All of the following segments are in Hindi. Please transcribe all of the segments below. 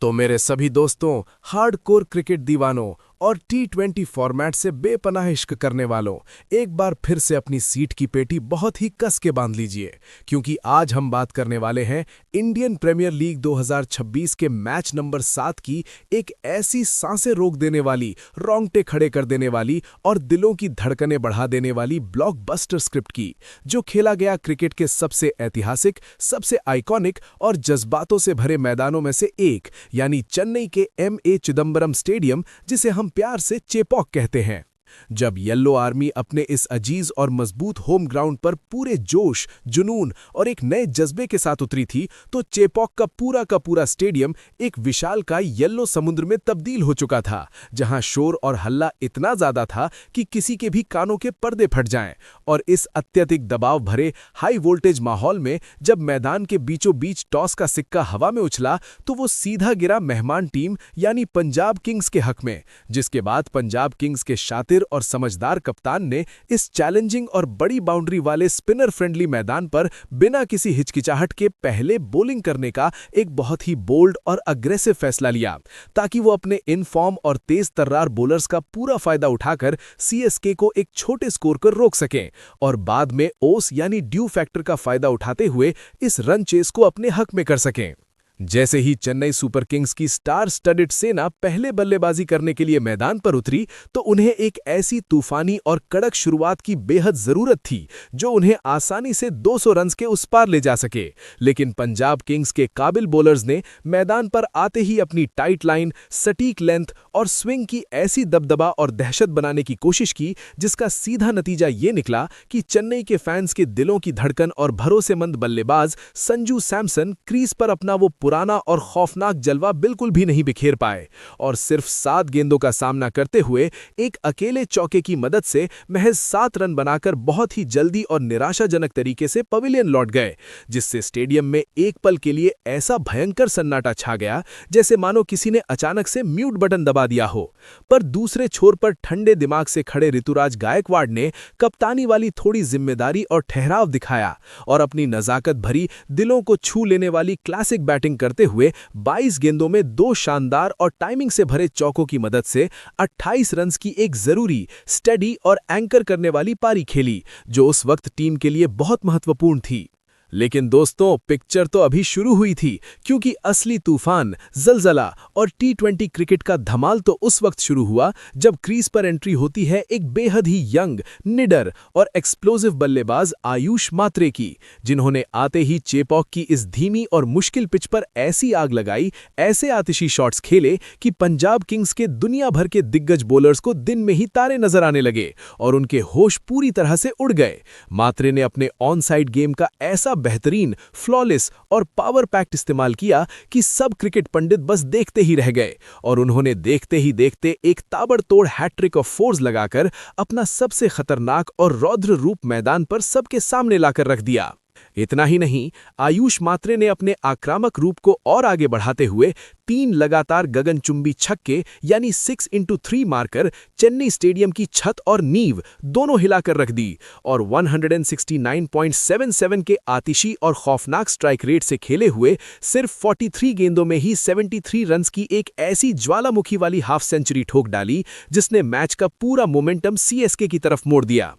तो मेरे सभी दोस्तों, हार्डकोर क्रिकेट दीवानों और टी20 फॉर्मेट से बेपनाह इश्क करने वालों, एक बार फिर से अपनी सीट की पेटी बहुत ही कस के बांध लीजिए, क्योंकि आज हम बात करने वाले हैं इंडियन प्रीमियर लीग 2026 के मैच नंबर 7 की एक ऐसी सांसें रोक देने वाली, रोंगटे खड़े कर देने वाली और दिलों की धड़कनें बढ़ा देने वाली ब्लॉकबस्टर स्क्रिप्ट की, जो खेला गया क्रिकेट के सबसे ऐतिहासिक, सबसे आइकॉनिक और जज्बातों से भरे मैदानों में से एक, यानी चेन्नई के एम.ए. चिदंबरम स्टेडियम, जिसे हम प्यार से चेपॉक कहते हैं। जब येलो आर्मी अपने इस अजीज और मजबूत होम ग्राउंड पर पूरे जोश, जुनून और एक नए जज्बे के साथ उतरी थी, तो चेपॉक का पूरा स्टेडियम एक विशालकाय येलो समुद्र में तब्दील हो चुका था, जहां शोर और हल्ला इतना ज्यादा था कि किसी के भी कानों के पर्दे फट जाएं। और इस अत्यधिक दबाव भरे हाई वोल्टेज माहौल में जब मैदान के बीचों बीच टॉस का सिक्का हवा में उछला, तो वो सीधा गिरा मेहमान टीम यानी पंजाब किंग्स के हक में, जिसके बाद पंजाब किंग्स के शातिर और समझदार कप्तान ने इस चैलेंजिंग और बड़ी बाउंड्री वाले स्पिनर फ्रेंडली मैदान पर बिना किसी हिचकिचाहट के पहले बॉलिंग करने का एक बहुत ही बोल्ड और अग्रेसिव फैसला लिया, ताकि वो अपने इन फॉर्म और तेज तर्रार बॉलर्स का पूरा फायदा उठाकर सीएसके को एक छोटे स्कोर पर रोक सकें और बाद में ओस यानी ड्यू फैक्टर का फायदा उठाते हुए इस रन चेस को अपने हक में कर सकें। जैसे ही चेन्नई सुपर किंग्स की स्टार स्टडेड सेना पहले बल्लेबाजी करने के लिए मैदान पर उतरी, तो उन्हें एक ऐसी तूफानी और कड़क शुरुआत की बेहद जरूरत थी जो उन्हें आसानी से 200 रन्स के उस पार ले जा सके। लेकिन पंजाब किंग्स के काबिल बॉलर्स ने मैदान पर आते ही अपनी टाइट लाइन, सटीक लेंथ और स्विंग की ऐसी दबदबा और दहशत बनाने की कोशिश की, जिसका सीधा नतीजा ये निकला कि चेन्नई के फैंस के दिलों की धड़कन और भरोसेमंद बल्लेबाज संजू सैमसन क्रीज पर अपना वो पुराना और खौफनाक जलवा बिल्कुल भी नहीं बिखेर पाए और सिर्फ 7 गेंदों का सामना करते हुए एक अकेले चौके की मदद से महज 7 रन बनाकर बहुत ही जल्दी और निराशाजनक तरीके से पवेलियन लौट गए, जिससे स्टेडियम में एक पल के लिए ऐसा भयंकर सन्नाटा छा गया जैसे मानो किसी ने अचानक से म्यूट बटन दबा दिया हो। पर दूसरे छोर पर ठंडे दिमाग से खड़े ऋतुराज गायकवाड़ ने कप्तानी वाली थोड़ी जिम्मेदारी और ठहराव दिखाया और अपनी नजाकत भरी, दिलों को छू लेने वाली क्लासिक बैटिंग करते हुए 22 गेंदों में 2 शानदार और टाइमिंग से भरे चौकों की मदद से 28 रन्स की एक जरूरी, स्टेडी और एंकर करने वाली पारी खेली, जो उस वक्त टीम के लिए बहुत महत्वपूर्ण थी। लेकिन दोस्तों, पिक्चर तो अभी शुरू हुई थी, क्योंकि असली तूफान, जलजला और टी20 क्रिकेट का धमाल तो उस वक्त शुरू हुआ जब क्रीज पर एंट्री होती है एक बेहद ही यंग, निडर और एक्सप्लोसिव बल्लेबाज आयुष मात्रे की, जिन्होंने आते ही चेपॉक की इस धीमी और मुश्किल पिच पर ऐसी आग लगाई, ऐसे आतिशी शॉट्स खेले कि पंजाब किंग्स के दुनिया भर के दिग्गज बॉलर्स को दिन में ही तारे नजर आने लगे और उनके होश पूरी तरह से उड़ गए। मात्रे ने अपने ऑन साइड गेम का ऐसा बेहतरीन, फ्लॉलेस और पावर पैक्ट इस्तेमाल किया कि सब क्रिकेट पंडित बस देखते ही रह गए और उन्होंने देखते ही देखते एक ताबड़तोड़ हैट्रिक ऑफ फोर्स लगाकर अपना सबसे खतरनाक और रौद्र रूप मैदान पर सबके सामने लाकर रख दिया। इतना ही नहीं, आयुष मात्रे ने अपने आक्रामक रूप को और आगे बढ़ाते हुए 3 लगातार गगनचुंबी छक्के यानी 6x3 मारकर चेन्नई स्टेडियम की छत और नींव दोनों हिलाकर रख दी और 169.77 के आतिशी और खौफनाक स्ट्राइक रेट से खेले हुए सिर्फ 43 गेंदों में ही 73 रन्स की एक ऐसी ज्वालामुखी वाली हाफ सेंचुरी ठोक डाली, जिसने मैच का पूरा मोमेंटम सीएसके की तरफ मोड़ दिया।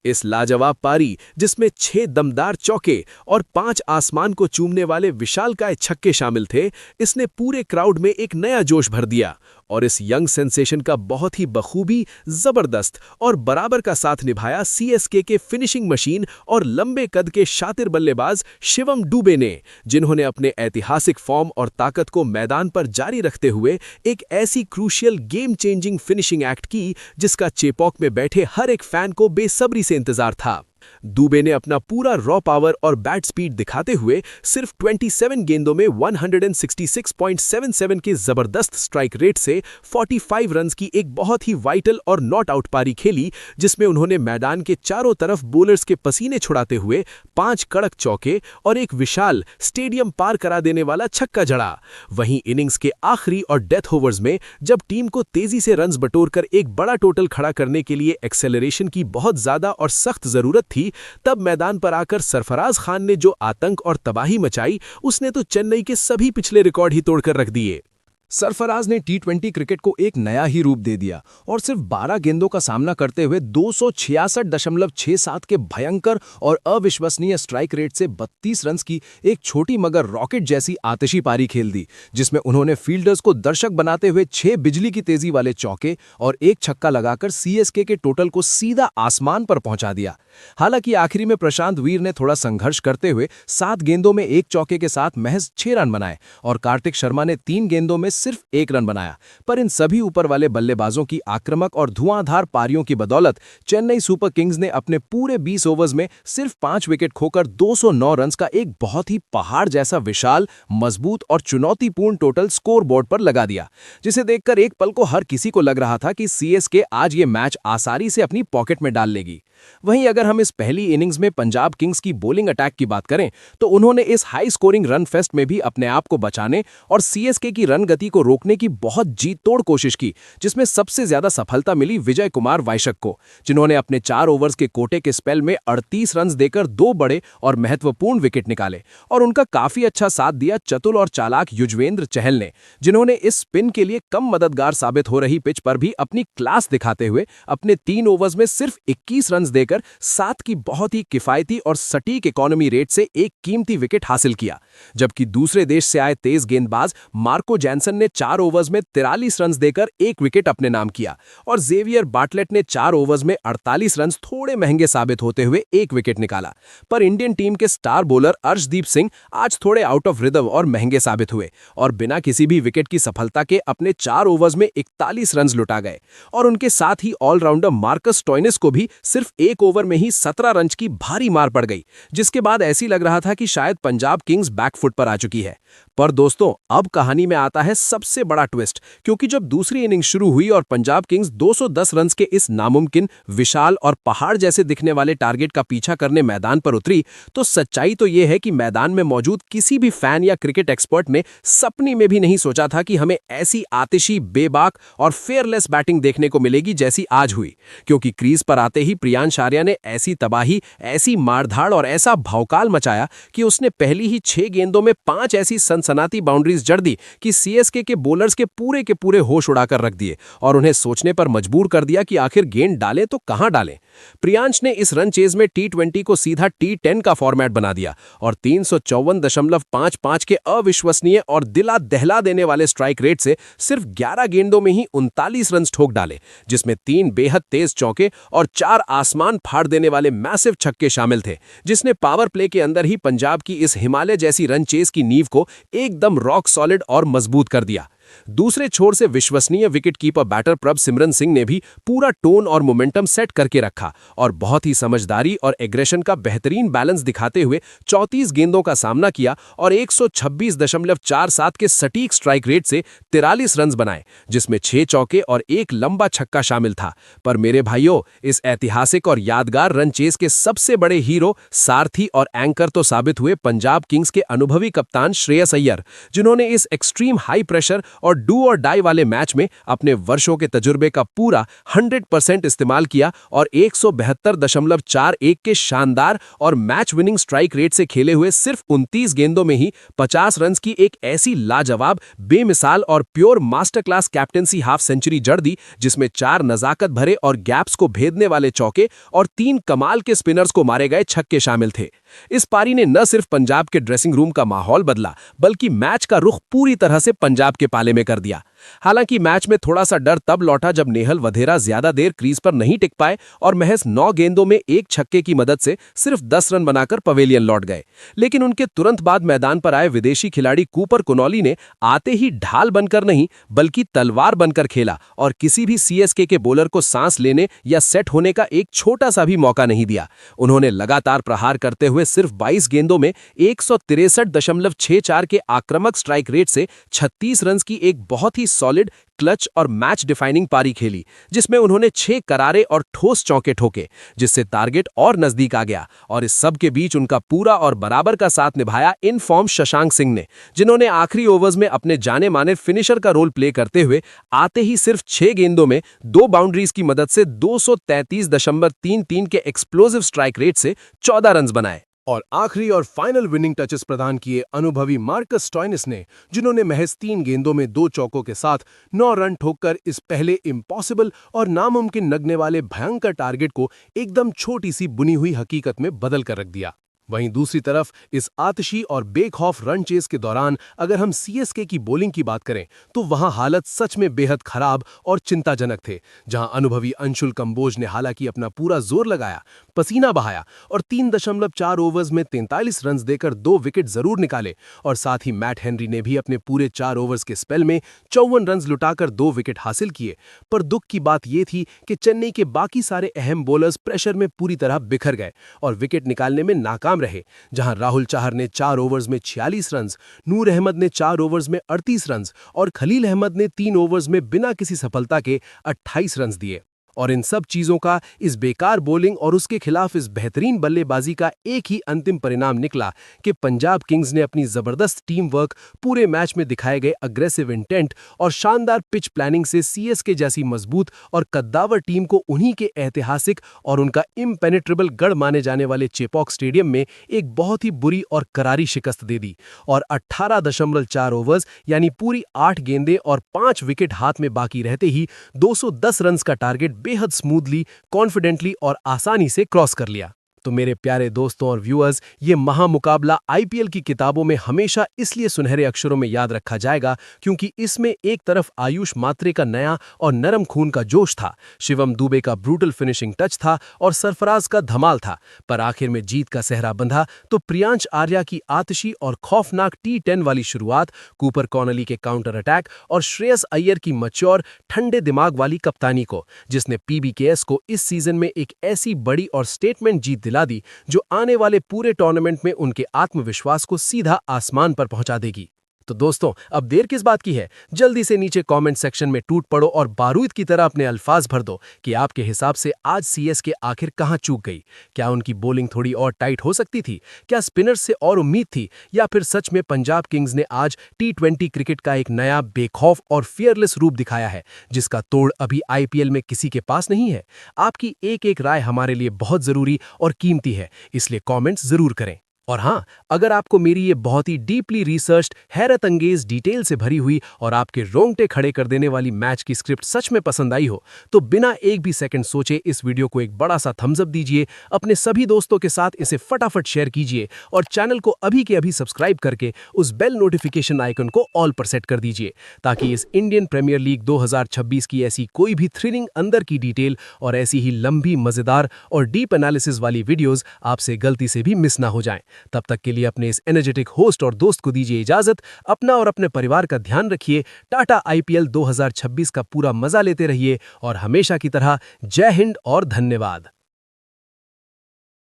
इस लाजवाब पारी, जिसमें 6 दमदार चौके और 5 आसमान को चूमने वाले विशालकाय छक्के शामिल थे, इसने पूरे क्राउड में एक नया जोश भर दिया और इस यंग सेंसेशन का बहुत ही बखूबी, जबरदस्त और बराबर का साथ निभाया सीएसके के फिनिशिंग मशीन और लंबे कद के शातिर बल्लेबाज शिवम डुबे ने, जिन्होंने अपने ऐतिहासिक फॉर्म और ताकत को मैदान पर जारी रखते हुए एक ऐसी crucial, game changing finishing act की, जिसका चेपॉक में बैठे हर एक फैन को बेसब्री से इंतजार था। दुबे ने अपना पूरा रॉ पावर और बैट स्पीड दिखाते हुए सिर्फ 27 गेंदों में 166.77 के जबरदस्त स्ट्राइक रेट से 45 रन्स की एक बहुत ही वाइटल और नॉट आउट पारी खेली, जिसमें उन्होंने मैदान के चारों तरफ बॉलर्स के पसीने छुड़ाते हुए 5 कड़क चौके और एक विशाल, स्टेडियम पार करा देने वाला छक्का जड़ा। वहीं इनिंग्स के आखिरी और डेथ ओवर्स में जब टीम को तेजी से रन्स बटोरकर एक बड़ा टोटल खड़ा करने के लिए एक्सेलरेशन की बहुत ज्यादा और सख्त जरूरत थी, तब मैदान पर आकर सरफराज खान ने जो आतंक और तबाही मचाई, उसने तो चेन्नई के सभी पिछले रिकॉर्ड ही तोड़कर रख दिए। सरफराज ने टी20 क्रिकेट को एक नया ही रूप दे दिया और सिर्फ 12 गेंदों का सामना करते हुए 266.67 के भयंकर और अविश्वसनीय स्ट्राइक रेट से 32 रन्स की एक छोटी मगर रॉकेट जैसी आतिशी पारी खेल दी, जिसमें उन्होंने फील्डर्स को दर्शक बनाते हुए 6 बिजली की तेजी वाले चौके और एक छक्का लगाकर सीएसके के टोटल को सीधा आसमान पर पहुंचा दिया। हालांकि आखिरी में प्रशांत वीर ने थोड़ा संघर्ष करते हुए 7 गेंदों में एक चौके के साथ महज 6 रन बनाए और कार्तिक शर्मा ने 3 गेंदों में सिर्फ 1 रन बनाया। पर इन सभी ऊपर वाले बल्लेबाजों की आक्रामक और धुआंधार पारियों की बदौलत चेन्नई सुपर किंग्स ने अपने पूरे 20 ओवर्स में सिर्फ 5 विकेट खोकर 209 रन्स का एक बहुत ही पहाड़ जैसा विशाल, मजबूत और चुनौतीपूर्ण टोटल स्कोर बोर्ड पर लगा दिया, जिसे देखकर एक पल को हर किसी को लग रहा था कि सीएसके आज ये मैच आसानी से अपनी पॉकेट में डाल लेगी। वहीं अगर हम इस पहली इनिंग्स में पंजाब किंग्स की बॉलिंग अटैक की बात करें तो उन्होंने इस हाई स्कोरिंग रन फेस्ट में भी अपने आप को बचाने और सीएसके की रन गति को रोकने की बहुत जी तोड़ कोशिश की, जिसमें सबसे ज्यादा सफलता मिली विजय कुमार वाइशक को, जिन्होंने अपने 4 ओवर्स के कोटे के स्पेल में 38 रन देकर 2 बड़े और महत्वपूर्ण विकेट निकाले। और उनका काफी अच्छा साथ दिया चतुर और चालाक युजवेंद्र चहल ने, जिन्होंने इस स्पिन के लिए कम मददगार साबित हो रही पिच पर भी अपनी क्लास दिखाते हुए अपने 3 ओवर्स में सिर्फ 21 रन देकर 7 की बहुत ही किफायती और सटीक इकोनॉमी रेट से एक कीमती विकेट हासिल किया। जबकि दूसरे देश से आए तेज गेंदबाज मार्को जैनसन ने 4 ओवर्स में 43 रन देकर 1 विकेट अपने नाम किया और जेवियर बाटलेट ने 4 ओवर्स में 48 रन थोड़े महंगे साबित होते हुए 1 विकेट निकाला। पर इंडियन टीम के स्टार बॉलर अर्शदीप सिंह आज थोड़े आउट ऑफ रिदम और महंगे साबित हुए और बिना किसी भी विकेट की सफलता के अपने 4 ओवर्स में 41 रन लुटा गए। और उनके साथ ही ऑलराउंडर मार्कस स्टोइनिस को भी सिर्फ 1 ओवर में ही 17 रन की भारी मार पड़ गई, जिसके बाद ऐसी लग रहा था कि शायद पंजाब किंग्स बैकफुट पर आ चुकी है। पर दोस्तों, अब कहानी में आता है सबसे बड़ा ट्विस्ट, क्योंकि जब दूसरी इनिंग्स शुरू हुई और पंजाब किंग्स 210 रन के इस नामुमकिन, विशाल और पहाड़ जैसे दिखने वाले टारगेट का पीछा करने मैदान पर उतरी, तो सच्चाई तो यह है कि मैदान में मौजूद किसी भी फैन या क्रिकेट एक्सपर्ट ने सपने में भी नहीं सोचा था कि हमें ऐसी आतिशी, बेबाक और फेयरलेस बैटिंग देखने को मिलेगी जैसी आज हुई। क्योंकि क्रीज पर आते ही प्रियांश आर्या ने ऐसी तबाही, ऐसी मारधाड़ और ऐसा भौकाल मचाया कि उसने पहली ही 6 गेंदों में 5 ऐसी सनसनाती बाउंड्रीज जड़ दी कि सीएसके के बॉलर्स के पूरे होश उड़ाकर रख दिए और उन्हें सोचने पर मजबूर कर दिया कि आखिर गेंद डालें तो कहां डालें। प्रियांश ने इस रन चेज में टी20 को सीधा टी10 का फॉर्मेट बना दिया और 354.55 के अविश्वसनीय और दिला दहला देने वाले स्ट्राइक रेट से सिर्फ 11 गेंदों में ही 39 रन ठोक डाले, जिसमें 3 बेहद तेज चौके और 4 आसमान फाड़ देने वाले मैसिव छक्के शामिल थे, जिसने पावर प्ले के अंदर ही पंजाब की इस हिमालय जैसी रन चेज की नींव को एकदम रॉक सॉलिड और मजबूत कर दिया। दूसरे छोर से विश्वसनीय विकेटकीपर बैटर प्रभ सिमरन सिंह ने भी पूरा टोन और मोमेंटम सेट करके रखा और बहुत ही समझदारी और एग्रेशन का बेहतरीन बैलेंस दिखाते हुए 34 गेंदों का सामना किया और 126.47 के सटीक स्ट्राइक रेट से 43 रन बनाए, जिसमें 6 चौके और 1 लंबा छक्का शामिल था। पर मेरे भाइयों, इस ऐतिहासिक और यादगार रन चेज के सबसे बड़े हीरो, सारथी और एंकर तो साबित हुए पंजाब किंग्स के अनुभवी कप्तान श्रेयस अय्यर, जिन्होंने इस एक्सट्रीम हाई प्रेशर और डू और डाई वाले मैच में अपने वर्षों के तजुर्बे का पूरा 100% इस्तेमाल किया और 172.41 के शानदार और मैच विनिंग स्ट्राइक रेट से खेले हुए सिर्फ 29 गेंदों में ही 50 रन की एक ऐसी लाजवाब, बेमिसाल और pure master class captaincy half century जड़ दी, जिसमें 4 नजाकत भरे और गैप्स को भेदने वाले चौके और 3 कमाल के स्पिनर्स को मारे गए छक्के शामिल थे। इस पारी ने न सिर्फ पंजाब के ड्रेसिंग रूम का माहौल बदला, बल्कि मैच का रुख पूरी तरह से पंजाब के पाले में कर दिया। हालांकि मैच में थोड़ा सा डर तब लौटा जब नेहल वधेरा ज्यादा देर क्रीज पर नहीं टिक पाए और महज 9 गेंदों में 1 छक्के की मदद से सिर्फ 10 रन बनाकर पवेलियन लौट गए। लेकिन उनके तुरंत बाद मैदान पर आए विदेशी खिलाड़ी कूपर कुनौली ने आते ही ढाल बनकर नहीं बल्कि तलवार बनकर खेला और किसी भी सीएसके के बॉलर को सांस लेने या सेट होने का एक छोटा सा भी मौका नहीं दिया। उन्होंने लगातार प्रहार करते हुए सिर्फ 22 गेंदों में 163.64 के आक्रामक स्ट्राइक रेट से 36 रन की एक बहुत ही सॉलिड, क्लच और मैच डिफाइनिंग पारी खेली, जिसमें उन्होंने 6 करारे और ठोस चौके ठोके, जिससे टारगेट और नजदीक आ गया। और इस सब के बीच उनका पूरा और बराबर का साथ निभाया इन फॉर्म शशांक सिंह ने, जिन्होंने आखिरी ओवर्स में अपने जाने माने फिनिशर का रोल प्ले करते हुए आते ही सिर्फ 6 गेंदों में 2 बाउंड्रीज की मदद से 233.33 के एक्सप्लोसिव स्ट्राइक रेट से 14 रन बनाए। और आखिरी और फाइनल विनिंग टचेस प्रदान किए अनुभवी मार्कस स्टोइनिस ने, जिन्होंने महज 3 गेंदों में 2 चौकों के साथ 9 रन ठोककर इस पहले इम्पॉसिबल और नामुमकिन लगने वाले भयंकर टारगेट को एकदम छोटी सी बुनी हुई हकीकत में बदल कर रख दिया। वहीं दूसरी तरफ इस आतिशी और बेखौफ रन चेस के दौरान अगर हम सीएसके की बॉलिंग की बात करें तो वहां हालत सच में बेहद खराब और चिंताजनक थे, जहां अनुभवी अंशुल कंबोज ने हालांकि अपना पूरा जोर लगाया, पसीना बहाया और 3.4 ओवर्स में 43 रन देकर 2 विकेट जरूर निकाले और साथ ही मैट हेनरी ने भी अपने पूरे 4 ओवर्स के स्पेल में 54 रन लुटाकर 2 विकेट हासिल किए। पर दुख की बात यह थी कि चेन्नई के बाकी सारे अहम बॉलर्स प्रेशर में पूरी तरह बिखर गए और विकेट निकालने में नाकाम रहे, जहां राहुल चाहर ने 4 ओवर्स में 46 रन, नूर अहमद ने 4 ओवर्स में 38 रन और खलील अहमद ने 3 ओवर्स में बिना किसी सफलता के 28 रन दिए। और इन सब चीजों का, इस बेकार बॉलिंग और उसके खिलाफ इस बेहतरीन बल्लेबाजी का एक ही अंतिम परिणाम निकला कि पंजाब किंग्स ने अपनी जबरदस्त टीम वर्क, पूरे मैच में दिखाए गए अग्रेसिव इंटेंट और शानदार पिच प्लानिंग से सीएसके जैसी मजबूत और कद्दावर टीम को उन्हीं के ऐतिहासिक और उनका इम्पेनेट्रेबल गढ़ माने जाने वाले चेपॉक स्टेडियम में एक बहुत ही बुरी और करारी शिकस्त दे दी और 18.4 ओवर्स यानी पूरी 8 गेंदें और 5 विकेट हाथ में बाकी रहते ही 210 रन का टारगेट बेहद स्मूथली, कॉन्फिडेंटली और आसानी से क्रॉस कर लिया। तो मेरे प्यारे दोस्तों और व्यूअर्स, ये महामुकाबला आईपीएल की किताबों में हमेशा इसलिए सुनहरे अक्षरों में याद रखा जाएगा क्योंकि इसमें एक तरफ आयुष मात्रे का नया और नरम खून का जोश था, शिवम दुबे का ब्रूटल फिनिशिंग टच था और सरफराज का धमाल था, पर आखिर में जीत का सेहरा बंधा तो प्रियांश आर्या की आतिशी और खौफनाक T10 वाली शुरुआत, कूपर कॉनली के काउंटर अटैक और श्रेयस अय्यर की मैच्योर ठंडे दिमाग वाली कप्तानी को, जिसने पीबीकेएस को इस सीजन में एक ऐसी बड़ी और स्टेटमेंट जीत दिला दी जो आने वाले पूरे टूर्नामेंट में उनके आत्मविश्वास को सीधा आसमान पर पहुंचा देगी। तो दोस्तों, अब देर किस बात की है, जल्दी से नीचे कमेंट सेक्शन में टूट पड़ो और बारूद की तरह अपने अल्फाज भर दो कि आपके हिसाब से आज सीएसके आखिर कहां चूक गई। क्या उनकी बॉलिंग थोड़ी और टाइट हो सकती थी? क्या स्पिनर्स से और उम्मीद थी? या फिर सच में पंजाब किंग्स ने आज T20 क्रिकेट का एक नया बेखौफ और फियरलेस रूप दिखाया है जिसका तोड़ अभी आईपीएल में किसी के पास नहीं है? आपकी एक एक राय हमारे लिए बहुत जरूरी और कीमती है, इसलिए कमेंट्स जरूर करें। और हाँ, अगर आपको मेरी ये बहुत ही डीपली रिसर्च्ड, हैरत अंगेज, डिटेल से भरी हुई और आपके रोंगटे खड़े कर देने वाली मैच की स्क्रिप्ट सच में पसंद आई हो तो बिना एक भी सेकंड सोचे इस वीडियो को एक बड़ा सा थम्स अप दीजिए, अपने सभी दोस्तों के साथ इसे फटाफट शेयर कीजिए और चैनल को अभी के अभी सब्सक्राइब करके उस बेल नोटिफिकेशन आइकन को ऑल पर सेट कर दीजिए ताकि इस इंडियन प्रीमियर लीग 2026 की ऐसी कोई भी थ्रिलिंग अंदर की डिटेल और ऐसी ही लंबी, मजेदार और डीप एनालिसिस वाली वीडियोस आपसे गलती से भी मिस ना हो जाएं। तब तक के लिए अपने इस एनर्जेटिक होस्ट और दोस्त को दीजिए इजाजत। अपना और अपने परिवार का ध्यान रखिए। टाटा आईपीएल 2026 का पूरा मजा लेते रहिए और हमेशा की तरह जय हिंद और धन्यवाद।